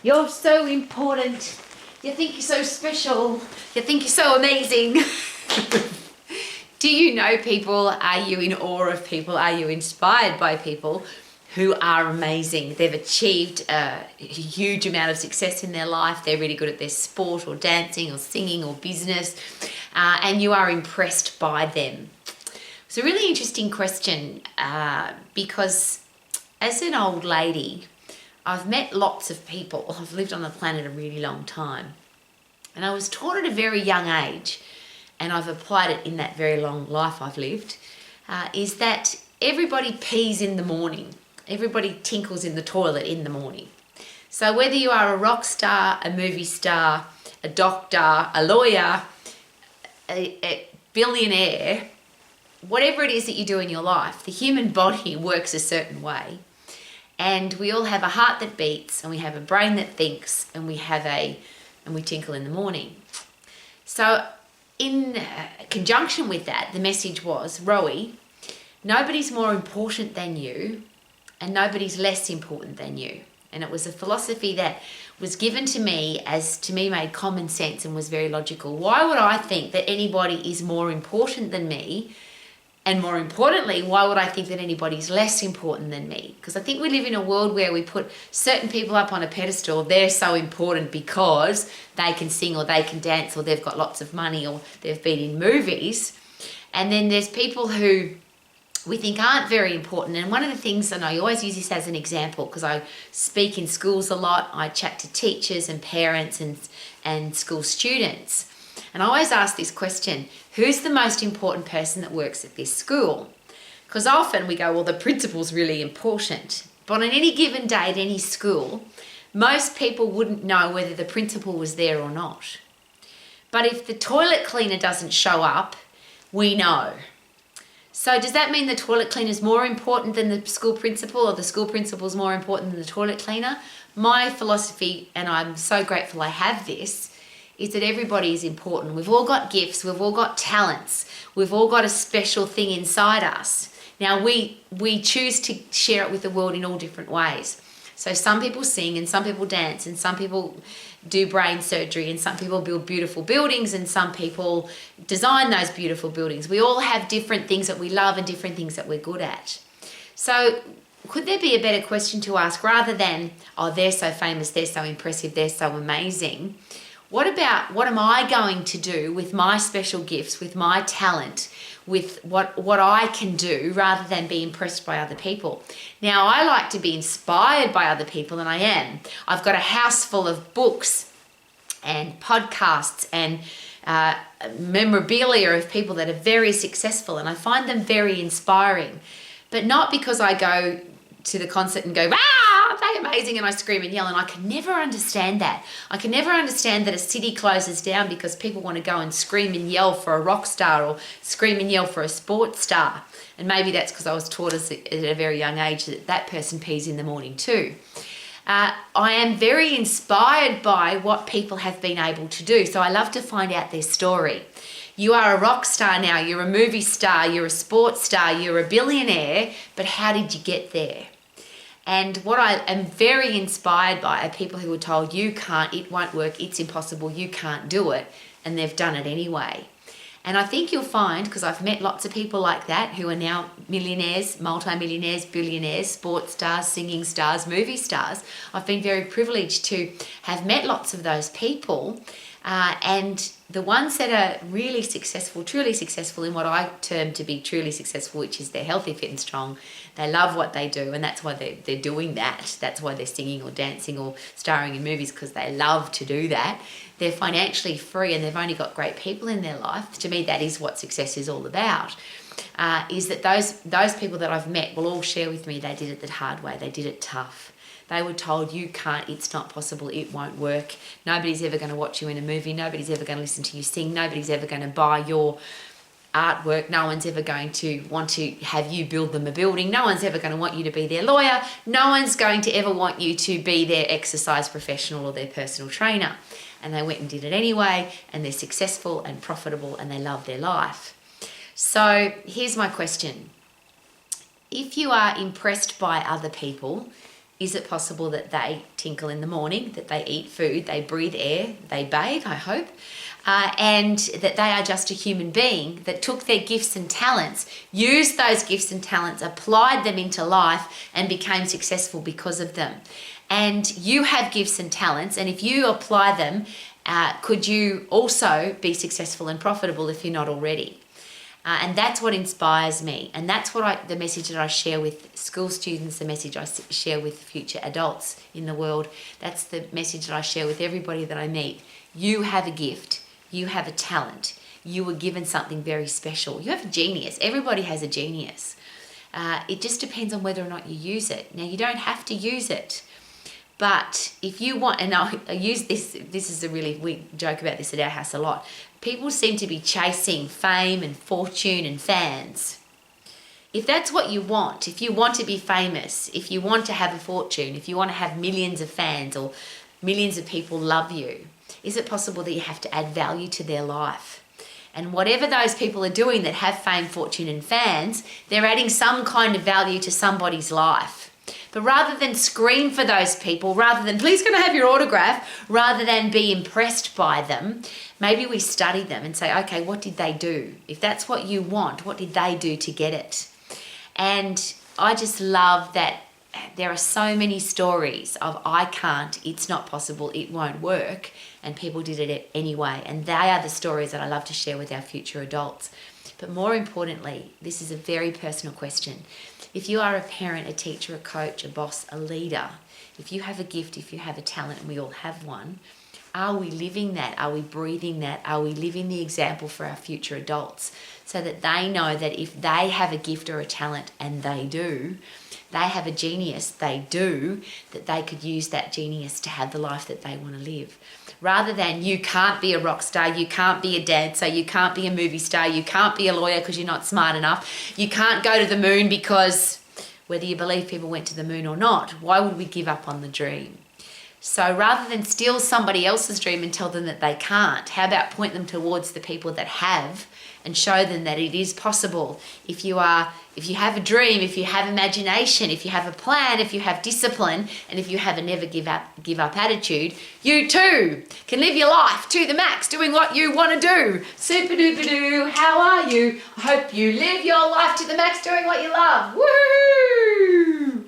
You're so important. You think you're so special. You think you're so amazing. Do you know people? Are you in awe of people? Are you inspired by people who are amazing? They've achieved a huge amount of success in their life. They're really good at their sport or dancing or singing or business, and you are impressed by them. It's a really interesting question because as an old lady, I've met lots of people. I've lived on the planet a really long time. And I was taught at a very young age, and I've applied it in that very long life I've lived, is that everybody pees in the morning. Everybody tinkles in the toilet in the morning. So whether you are a rock star, a movie star, a doctor, a lawyer, a billionaire, whatever it is that you do in your life, the human body works a certain way. And we all have a heart that beats, and we have a brain that thinks, and we tinkle in the morning. So in conjunction with that, the message was, Rowie, nobody's more important than you, and nobody's less important than you. And it was a philosophy that was given to me made common sense and was very logical. Why would I think that anybody is more important than me? And more importantly, why would I think that anybody's less important than me? Because I think we live in a world where we put certain people up on a pedestal. They're so important because they can sing or they can dance or they've got lots of money or they've been in movies. And then there's people who we think aren't very important. And one of the things, and I always use this as an example because I speak in schools a lot. I chat to teachers and parents and school students. And I always ask this question, who's the most important person that works at this school? Because often we go, well, the principal's really important. But on any given day at any school, most people wouldn't know whether the principal was there or not. But if the toilet cleaner doesn't show up, we know. So does that mean the toilet cleaner is more important than the school principal, or the school principal is more important than the toilet cleaner? My philosophy, and I'm so grateful I have this, is that everybody is important. We've all got gifts, we've all got talents, we've all got a special thing inside us. Now we choose to share it with the world in all different ways. So some people sing and some people dance and some people do brain surgery and some people build beautiful buildings and some people design those beautiful buildings. We all have different things that we love and different things that we're good at. So could there be a better question to ask rather than, oh, they're so famous, they're so impressive, they're so amazing? What about what am I going to do with my special gifts, with my talent, with what I can do rather than be impressed by other people? Now, I like to be inspired by other people, and I am. I've got a house full of books and podcasts and memorabilia of people that are very successful, and I find them very inspiring. But not because I go to the concert and go, ah, they're amazing, and I scream and yell, and I can never understand that. I can never understand that a city closes down because people want to go and scream and yell for a rock star or scream and yell for a sports star. And maybe that's because I was taught at a very young age that person pees in the morning too. I am very inspired by what people have been able to do, so I love to find out their story. You are a rock star now, you're a movie star, you're a sports star, you're a billionaire, but how did you get there? And what I am very inspired by are people who were told, you can't, it won't work, it's impossible, you can't do it, and they've done it anyway. And I think you'll find, because I've met lots of people like that who are now millionaires, multimillionaires, billionaires, sports stars, singing stars, movie stars. I've been very privileged to have met lots of those people. And the ones that are really successful, truly successful in what I term to be truly successful, which is they're healthy, fit and strong. They love what they do, and that's why they're doing that. That's why they're singing or dancing or starring in movies, because they love to do that. They're financially free and they've only got great people in their life. To me, that is what success is all about. Is that those people that I've met will all share with me they did it the hard way. They did it tough. They were told, you can't, it's not possible, it won't work. Nobody's ever going to watch you in a movie. Nobody's ever going to listen to you sing. Nobody's ever going to buy your artwork. No one's ever going to want to have you build them a building. No one's ever going to want you to be their lawyer. No one's going to ever want you to be their exercise professional or their personal trainer. And they went and did it anyway, and they're successful and profitable and they love their life. So here's my question. If you are impressed by other people, Is it possible that they tinkle in the morning, that they eat food, they breathe air, they bathe, I hope, and that they are just a human being that took their gifts and talents, used those gifts and talents, applied them into life and became successful because of them? And you have gifts and talents, and if you apply them, could you also be successful and profitable if you're not already? And that's what inspires me. And that's what the message that I share with school students, the message I share with future adults in the world. That's the message that I share with everybody that I meet. You have a gift. You have a talent. You were given something very special. You have a genius. Everybody has a genius. It just depends on whether or not you use it. Now, you don't have to use it. But if you want, and I use this is we joke about this at our house a lot. People seem to be chasing fame and fortune and fans. If that's what you want, if you want to be famous, if you want to have a fortune, if you want to have millions of fans or millions of people love you, is it possible that you have to add value to their life? And whatever those people are doing that have fame, fortune and fans, they're adding some kind of value to somebody's life. But rather than scream for those people, rather than, please can I have your autograph, rather than be impressed by them, maybe we study them and say, okay, what did they do? If that's what you want, what did they do to get it? And I just love that there are so many stories of I can't, it's not possible, it won't work, and people did it anyway. And they are the stories that I love to share with our future adults. But more importantly, this is a very personal question. If you are a parent, a teacher, a coach, a boss, a leader, if you have a gift, if you have a talent, and we all have one, are we living that? Are we breathing that? Are we living the example for our future adults so that they know that if they have a gift or a talent, and they do, they have a genius, they do, that they could use that genius to have the life that they want to live? Rather than you can't be a rock star, you can't be a dancer, you can't be a movie star, you can't be a lawyer because you're not smart enough, you can't go to the moon because whether you believe people went to the moon or not, why would we give up on the dream? So rather than steal somebody else's dream and tell them that they can't, how about point them towards the people that have and show them that it is possible. If you have a dream, if you have imagination, if you have a plan, if you have discipline, and if you have a never give up attitude, you too can live your life to the max, doing what you want to do. Super duper doo, how are you? I hope you live your life to the max, doing what you love. Woohoo!